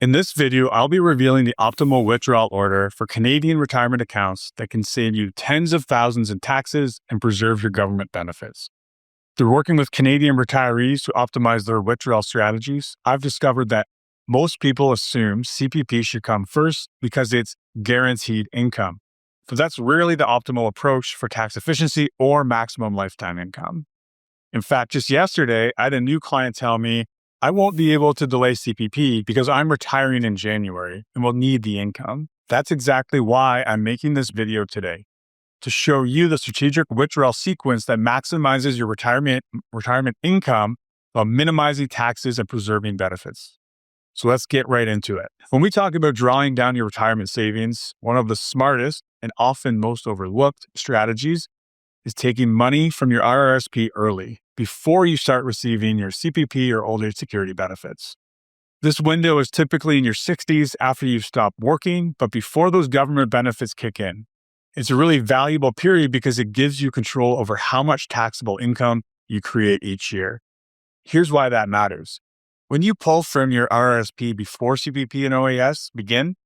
In this video, I'll be revealing the optimal withdrawal order for Canadian retirement accounts that can save you tens of thousands in taxes and preserve your government benefits. Through working with Canadian retirees to optimize their withdrawal strategies, I've discovered that most people assume CPP should come first because it's guaranteed income. But that's rarely the optimal approach for tax efficiency or maximum lifetime income. In fact, just yesterday, I had a new client tell me, I won't be able to delay CPP because I'm retiring in January and will need the income. That's exactly why I'm making this video today, to show you the strategic withdrawal sequence that maximizes your retirement income while minimizing taxes and preserving benefits. So let's get right into it. When we talk about drawing down your retirement savings, one of the smartest and often most overlooked strategies is taking money from your RRSP early, before you start receiving your CPP or old age security benefits. This window is typically in your 60s after you've stopped working, but before those government benefits kick in. It's a really valuable period because it gives you control over how much taxable income you create each year. Here's why that matters. When you pull from your RRSP before CPP and OAS begin,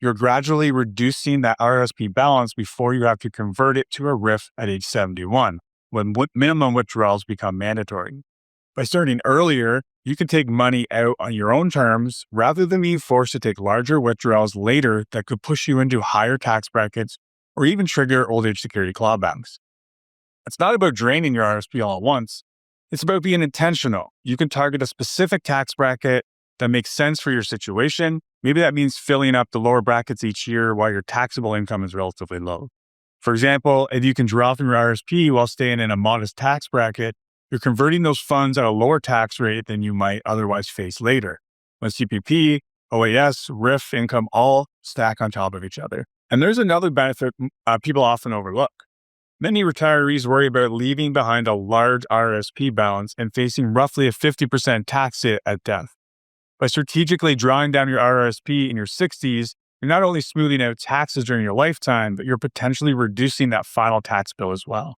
you're gradually reducing that RRSP balance before you have to convert it to a RIF at age 71, when minimum withdrawals become mandatory. By starting earlier, you can take money out on your own terms rather than being forced to take larger withdrawals later that could push you into higher tax brackets or even trigger old age security clawbacks. It's not about draining your RRSP all at once. It's about being intentional. You can target a specific tax bracket that makes sense for your situation. Maybe that means filling up the lower brackets each year while your taxable income is relatively low. For example, if you can draw from your RRSP while staying in a modest tax bracket, you're converting those funds at a lower tax rate than you might otherwise face later, when CPP, OAS, RIF income all stack on top of each other. And there's another benefit people often overlook. Many retirees worry about leaving behind a large RRSP balance and facing roughly a 50% tax hit at death. By strategically drawing down your RRSP in your 60s, you're not only smoothing out taxes during your lifetime, but you're potentially reducing that final tax bill as well.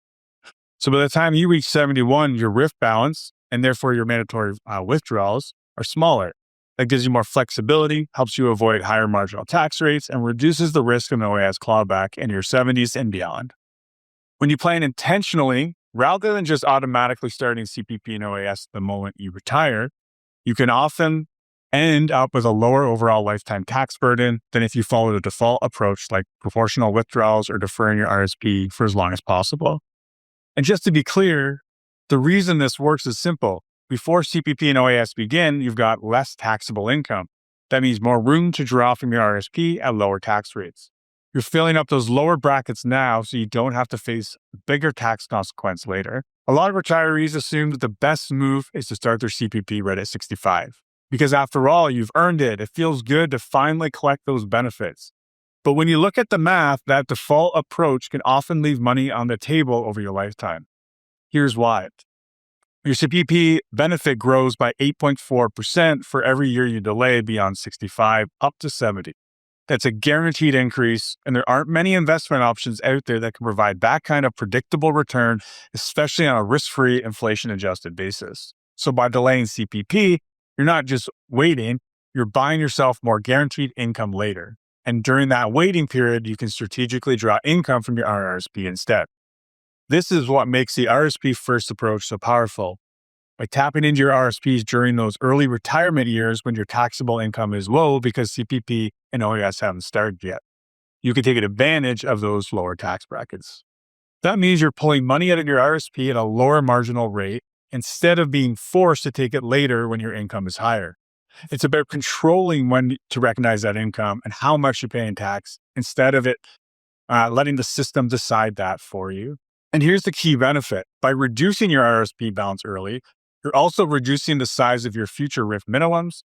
So by the time you reach 71, your RIF balance, and therefore your mandatory withdrawals, are smaller. That gives you more flexibility, helps you avoid higher marginal tax rates, and reduces the risk of an OAS clawback in your 70s and beyond. When you plan intentionally, rather than just automatically starting CPP and OAS the moment you retire, you can often end up with a lower overall lifetime tax burden than if you follow the default approach like proportional withdrawals or deferring your RSP for as long as possible. And just to be clear, the reason this works is simple. Before CPP and OAS begin, you've got less taxable income. That means more room to draw from your RSP at lower tax rates. You're filling up those lower brackets now so you don't have to face a bigger tax consequence later. A lot of retirees assume that the best move is to start their CPP right at 65. Because after all, you've earned it. It feels good to finally collect those benefits. But when you look at the math, that default approach can often leave money on the table over your lifetime. Here's why. Your CPP benefit grows by 8.4% for every year you delay beyond 65 up to 70. That's a guaranteed increase, and there aren't many investment options out there that can provide that kind of predictable return, especially on a risk-free, inflation-adjusted basis. So by delaying CPP, you're not just waiting, you're buying yourself more guaranteed income later. And during that waiting period, you can strategically draw income from your RRSP instead. This is what makes the RRSP first approach so powerful. By tapping into your RRSPs during those early retirement years when your taxable income is low because CPP and OAS haven't started yet, you can take advantage of those lower tax brackets. That means you're pulling money out of your RRSP at a lower marginal rate instead of being forced to take it later when your income is higher. It's about controlling when to recognize that income and how much you pay in tax instead of letting the system decide that for you. And here's the key benefit. By reducing your RRSP balance early, you're also reducing the size of your future RIF minimums.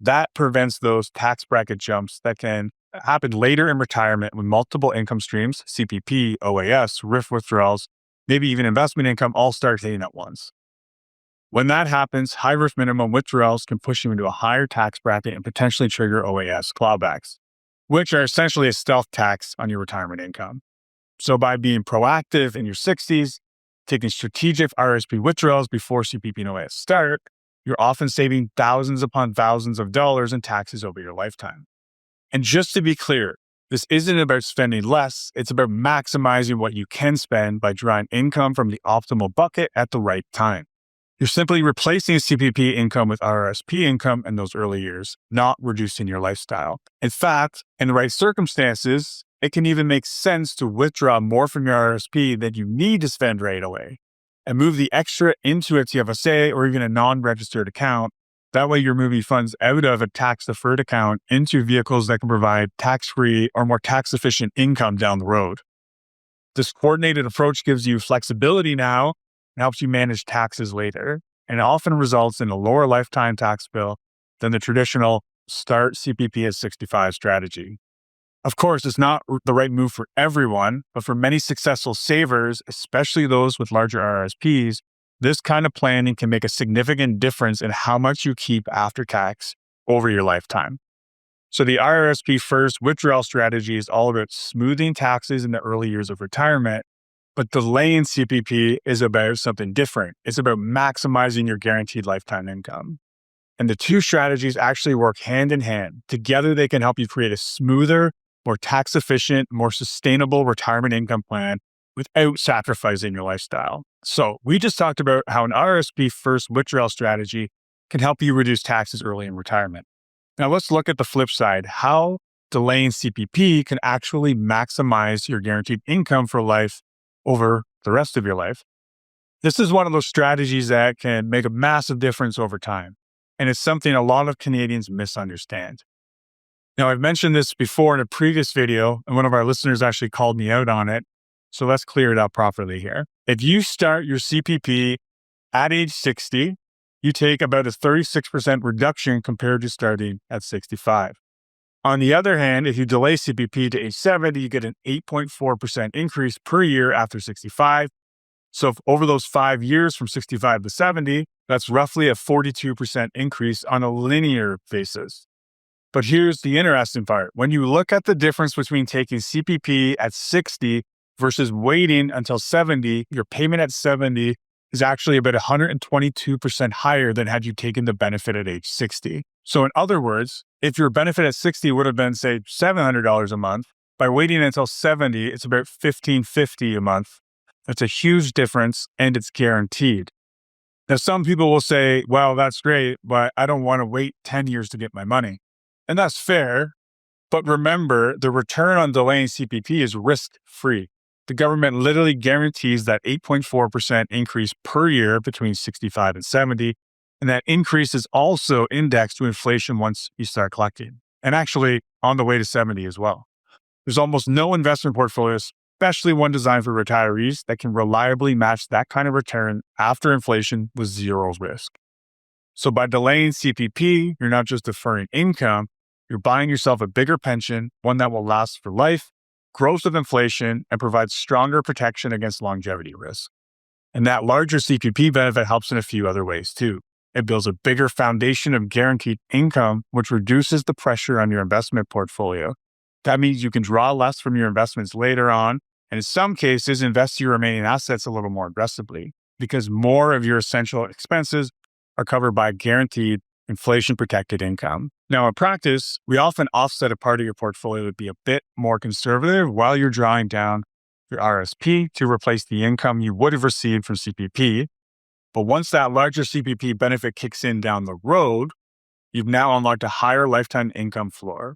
That prevents those tax bracket jumps that can happen later in retirement when multiple income streams, CPP, OAS, RIF withdrawals, maybe even investment income all start hitting at once. When that happens, high RIF minimum withdrawals can push you into a higher tax bracket and potentially trigger OAS clawbacks, which are essentially a stealth tax on your retirement income. So by being proactive in your 60s, taking strategic RRSP withdrawals before CPP and OAS start, you're often saving thousands upon thousands of dollars in taxes over your lifetime. And just to be clear, this isn't about spending less, it's about maximizing what you can spend by drawing income from the optimal bucket at the right time. You're simply replacing CPP income with RRSP income in those early years, not reducing your lifestyle. In fact, in the right circumstances, it can even make sense to withdraw more from your RRSP than you need to spend right away and move the extra into a TFSA or even a non-registered account. That way, you're moving funds out of a tax-deferred account into vehicles that can provide tax-free or more tax-efficient income down the road. This coordinated approach gives you flexibility now and helps you manage taxes later, and it often results in a lower lifetime tax bill than the traditional start CPP at 65 strategy. Of course, it's not the right move for everyone, but for many successful savers, especially those with larger RRSPs, this kind of planning can make a significant difference in how much you keep after tax over your lifetime. So the RRSP first withdrawal strategy is all about smoothing taxes in the early years of retirement, but delaying CPP is about something different. It's about maximizing your guaranteed lifetime income. And the two strategies actually work hand in hand. Together, they can help you create a smoother, more tax efficient, more sustainable retirement income plan without sacrificing your lifestyle. So we just talked about how an RRSP first withdrawal strategy can help you reduce taxes early in retirement. Now let's look at the flip side, how delaying CPP can actually maximize your guaranteed income for life over the rest of your life. This is one of those strategies that can make a massive difference over time. And it's something a lot of Canadians misunderstand. Now, I've mentioned this before in a previous video, and one of our listeners actually called me out on it. So let's clear it up properly here. If you start your CPP at age 60, you take about a 36% reduction compared to starting at 65. On the other hand, if you delay CPP to age 70, you get an 8.4% increase per year after 65. So if over those 5 years from 65 to 70, that's roughly a 42% increase on a linear basis. But here's the interesting part. When you look at the difference between taking CPP at 60 versus waiting until 70, your payment at 70 is actually about 122% higher than had you taken the benefit at age 60. So in other words, if your benefit at 60 would have been, say, $700 a month, by waiting until 70, it's about $1,550 a month. That's a huge difference, and it's guaranteed. Now, some people will say, well, that's great, but I don't want to wait 10 years to get my money. And that's fair. But remember, the return on delaying CPP is risk-free. The government literally guarantees that 8.4% increase per year between 65 and 70. And that increase is also indexed to inflation once you start collecting, and actually on the way to 70 as well. There's almost no investment portfolio, especially one designed for retirees, that can reliably match that kind of return after inflation with zero risk. So by delaying CPP, you're not just deferring income, you're buying yourself a bigger pension, one that will last for life, grows with inflation, and provides stronger protection against longevity risk. And that larger CPP benefit helps in a few other ways too. It builds a bigger foundation of guaranteed income, which reduces the pressure on your investment portfolio. That means you can draw less from your investments later on, and in some cases, invest your remaining assets a little more aggressively because more of your essential expenses are covered by guaranteed inflation-protected income. Now, in practice, we often offset a part of your portfolio to be a bit more conservative while you're drawing down your RSP to replace the income you would have received from CPP. But once that larger CPP benefit kicks in down the road, you've now unlocked a higher lifetime income floor,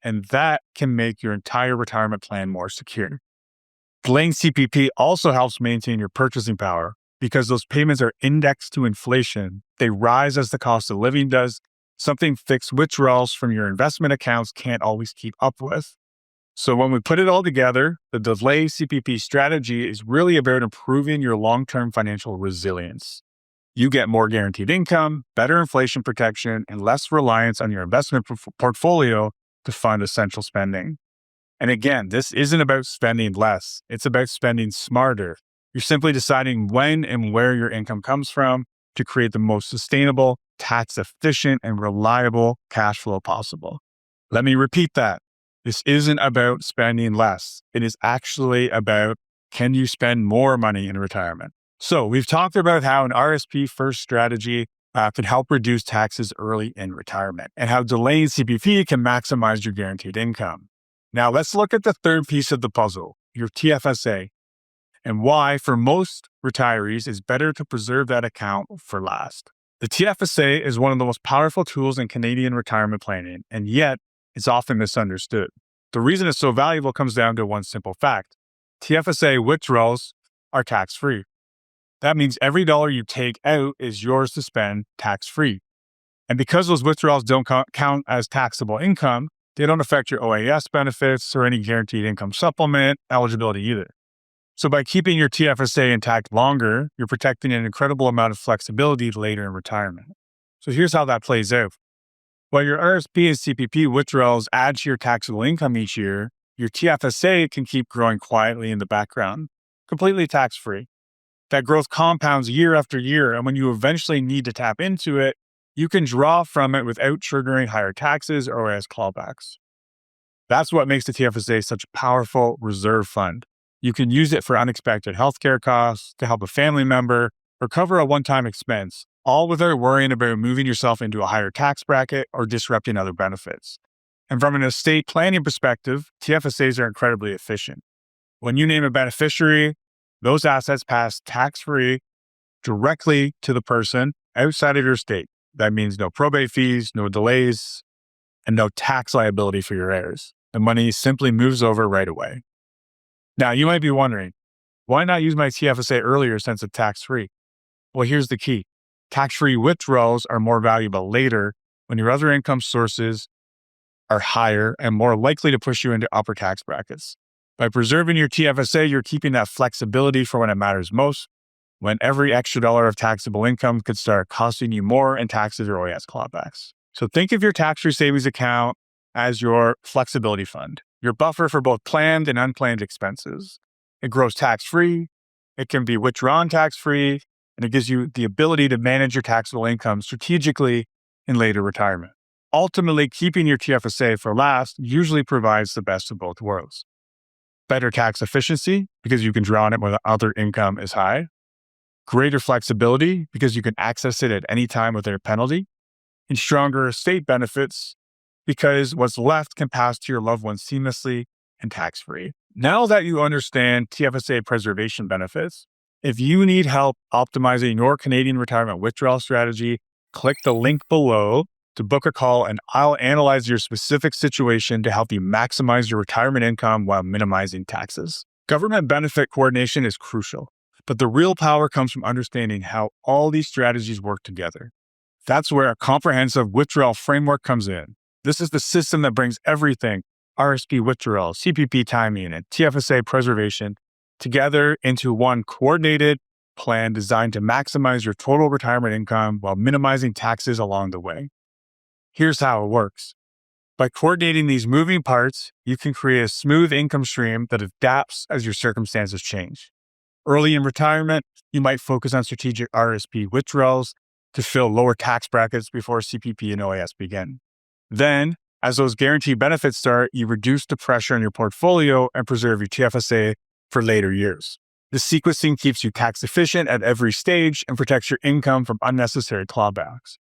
and that can make your entire retirement plan more secure. Delaying CPP also helps maintain your purchasing power because those payments are indexed to inflation. They rise as the cost of living does, something fixed withdrawals from your investment accounts can't always keep up with. So when we put it all together, the delay CPP strategy is really about improving your long-term financial resilience. You get more guaranteed income, better inflation protection, and less reliance on your investment portfolio to fund essential spending. And again, this isn't about spending less. It's about spending smarter. You're simply deciding when and where your income comes from to create the most sustainable, tax-efficient, and reliable cash flow possible. Let me repeat that. This isn't about spending less. It is actually about, can you spend more money in retirement? So we've talked about how an RSP first strategy can help reduce taxes early in retirement, and how delaying CPP can maximize your guaranteed income. Now, let's look at the third piece of the puzzle, your TFSA, and why, for most retirees, it's better to preserve that account for last. The TFSA is one of the most powerful tools in Canadian retirement planning, and yet it's often misunderstood. The reason it's so valuable comes down to one simple fact. TFSA withdrawals are tax-free. That means every dollar you take out is yours to spend tax-free. And because those withdrawals don't count as taxable income, they don't affect your OAS benefits or any guaranteed income supplement eligibility either. So by keeping your TFSA intact longer, you're protecting an incredible amount of flexibility later in retirement. So here's how that plays out. While your RRSP and CPP withdrawals add to your taxable income each year, your TFSA can keep growing quietly in the background, completely tax-free. That growth compounds year after year, and when you eventually need to tap into it, you can draw from it without triggering higher taxes or OAS clawbacks. That's what makes the TFSA such a powerful reserve fund. You can use it for unexpected healthcare costs, to help a family member, or cover a one-time expense, all without worrying about moving yourself into a higher tax bracket or disrupting other benefits. And from an estate planning perspective, TFSAs are incredibly efficient. When you name a beneficiary, those assets pass tax-free directly to the person outside of your estate. That means no probate fees, no delays, and no tax liability for your heirs. The money simply moves over right away. Now, you might be wondering, why not use my TFSA earlier since it's tax-free? Well, here's the key. Tax-free withdrawals are more valuable later when your other income sources are higher and more likely to push you into upper tax brackets. By preserving your TFSA, you're keeping that flexibility for when it matters most, when every extra dollar of taxable income could start costing you more in taxes or OAS clawbacks. So think of your tax-free savings account as your flexibility fund, your buffer for both planned and unplanned expenses. It grows tax-free, it can be withdrawn tax-free, and it gives you the ability to manage your taxable income strategically in later retirement. Ultimately, keeping your TFSA for last usually provides the best of both worlds. Better tax efficiency because you can draw on it when the other income is high. Greater flexibility because you can access it at any time without a penalty. And stronger estate benefits because what's left can pass to your loved ones seamlessly and tax-free. Now that you understand TFSA preservation benefits, if you need help optimizing your Canadian retirement withdrawal strategy, click the link below to book a call, and I'll analyze your specific situation to help you maximize your retirement income while minimizing taxes. Government benefit coordination is crucial, but the real power comes from understanding how all these strategies work together. That's where a comprehensive withdrawal framework comes in. This is the system that brings everything, RRSP withdrawal, CPP timing, and TFSA preservation, together into one coordinated plan designed to maximize your total retirement income while minimizing taxes along the way. Here's how it works. By coordinating these moving parts, you can create a smooth income stream that adapts as your circumstances change. Early in retirement, you might focus on strategic RRSP withdrawals to fill lower tax brackets before CPP and OAS begin. Then, as those guaranteed benefits start, you reduce the pressure on your portfolio and preserve your TFSA for later years. This sequencing keeps you tax efficient at every stage and protects your income from unnecessary clawbacks.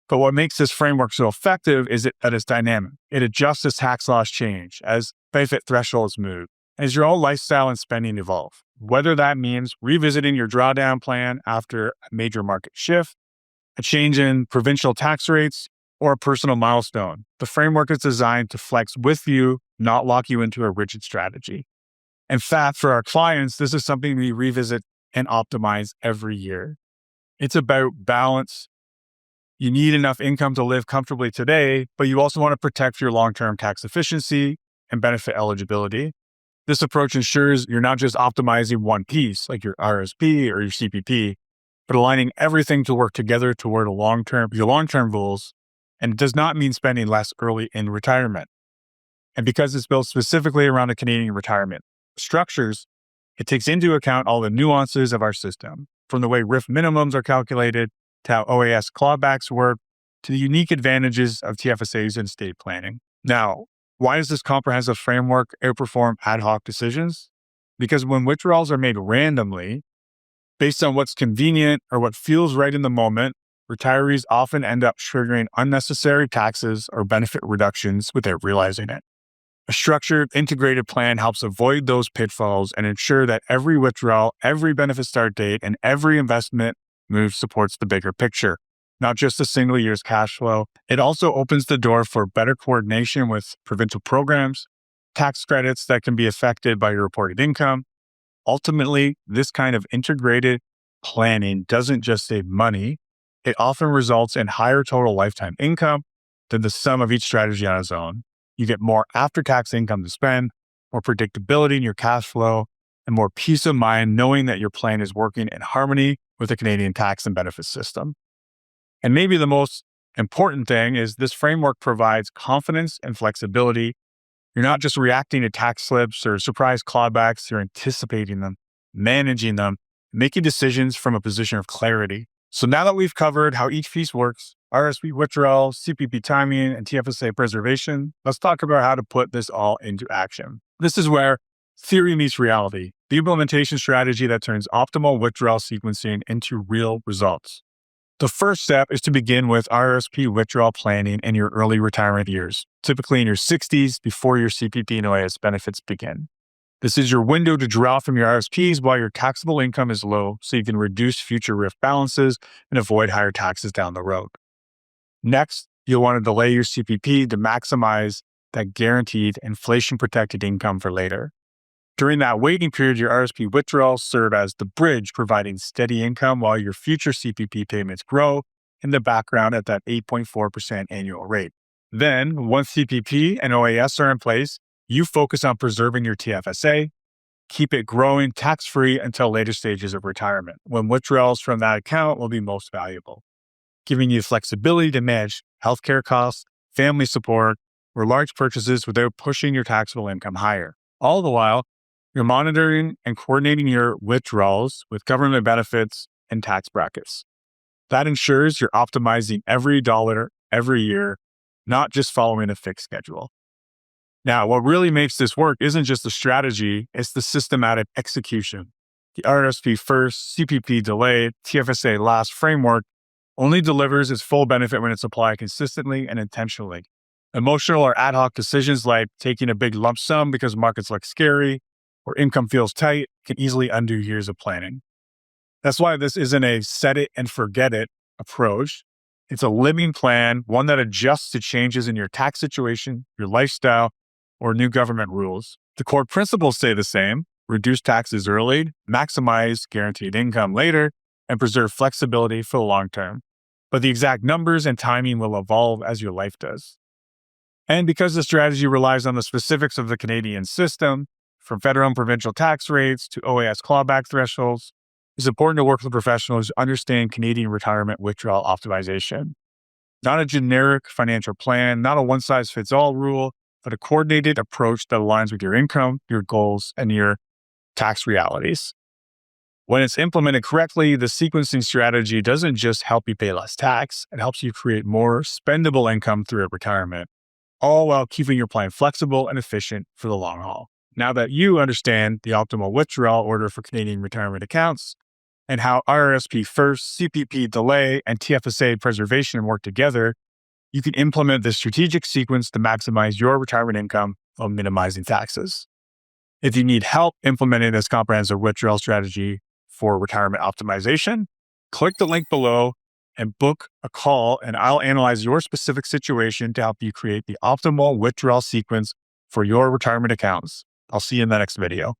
But what makes this framework so effective is that it's dynamic. It adjusts as tax laws change, as benefit thresholds move, and as your own lifestyle and spending evolve. Whether that means revisiting your drawdown plan after a major market shift, a change in provincial tax rates, or a personal milestone, the framework is designed to flex with you, not lock you into a rigid strategy. In fact, for our clients, this is something we revisit and optimize every year. It's about balance. You need enough income to live comfortably today, but you also want to protect your long-term tax efficiency and benefit eligibility. This approach ensures you're not just optimizing one piece, like your RRSP or your CPP, but aligning everything to work together toward your long-term goals. And it does not mean spending less early in retirement. And because it's built specifically around the Canadian retirement structures, it takes into account all the nuances of our system, from the way RIF minimums are calculated, to how OAS clawbacks work, to the unique advantages of TFSAs and estate planning. Now, why does this comprehensive framework outperform ad hoc decisions? Because when withdrawals are made randomly, based on what's convenient or what feels right in the moment, retirees often end up triggering unnecessary taxes or benefit reductions without realizing it. A structured, integrated plan helps avoid those pitfalls and ensure that every withdrawal, every benefit start date, and every investment move supports the bigger picture, not just a single year's cash flow. It also opens the door for better coordination with provincial programs, tax credits that can be affected by your reported income. Ultimately, this kind of integrated planning doesn't just save money, it often results in higher total lifetime income than the sum of each strategy on its own. You get more after-tax income to spend, more predictability in your cash flow, and more peace of mind knowing that your plan is working in harmony with the Canadian tax and benefits system. And maybe the most important thing is this framework provides confidence and flexibility. You're not just reacting to tax slips or surprise clawbacks, you're anticipating them, managing them, making decisions from a position of clarity. So now that we've covered how each piece works, RRSP withdrawal, CPP timing, and TFSA preservation, let's talk about how to put this all into action. This is where theory meets reality, the implementation strategy that turns optimal withdrawal sequencing into real results. The first step is to begin with RRSP withdrawal planning in your early retirement years, typically in your 60s before your CPP and OAS benefits begin. This is your window to draw from your RSPs while your taxable income is low, so you can reduce future RIF balances and avoid higher taxes down the road. Next, you'll want to delay your CPP to maximize that guaranteed inflation-protected income for later. During that waiting period, your RSP withdrawals serve as the bridge, providing steady income while your future CPP payments grow in the background at that 8.4% annual rate. Then, once CPP and OAS are in place, you focus on preserving your TFSA, keep it growing tax-free until later stages of retirement, when withdrawals from that account will be most valuable, giving you flexibility to manage healthcare costs, family support, or large purchases without pushing your taxable income higher. All the while, you're monitoring and coordinating your withdrawals with government benefits and tax brackets. That ensures you're optimizing every dollar every year, not just following a fixed schedule. Now, what really makes this work isn't just the strategy, it's the systematic execution. The RRSP first, CPP delayed, TFSA last framework only delivers its full benefit when it's applied consistently and intentionally. Emotional or ad hoc decisions like taking a big lump sum because markets look scary or income feels tight can easily undo years of planning. That's why this isn't a set it and forget it approach. It's a living plan, one that adjusts to changes in your tax situation, your lifestyle, or new government rules. The core principles stay the same: reduce taxes early, maximize guaranteed income later, and preserve flexibility for the long term. But the exact numbers and timing will evolve as your life does. And because the strategy relies on the specifics of the Canadian system, from federal and provincial tax rates to OAS clawback thresholds, it's important to work with professionals who understand Canadian retirement withdrawal optimization. Not a generic financial plan, not a one-size-fits-all rule, but a coordinated approach that aligns with your income, your goals, and your tax realities. When it's implemented correctly, the sequencing strategy doesn't just help you pay less tax, it helps you create more spendable income through retirement, all while keeping your plan flexible and efficient for the long haul. Now that you understand the optimal withdrawal order for Canadian retirement accounts and how RRSP first, CPP delay, and TFSA preservation work together, you can implement this strategic sequence to maximize your retirement income while minimizing taxes. If you need help implementing this comprehensive withdrawal strategy for retirement optimization, click the link below and book a call, and I'll analyze your specific situation to help you create the optimal withdrawal sequence for your retirement accounts. I'll see you in the next video.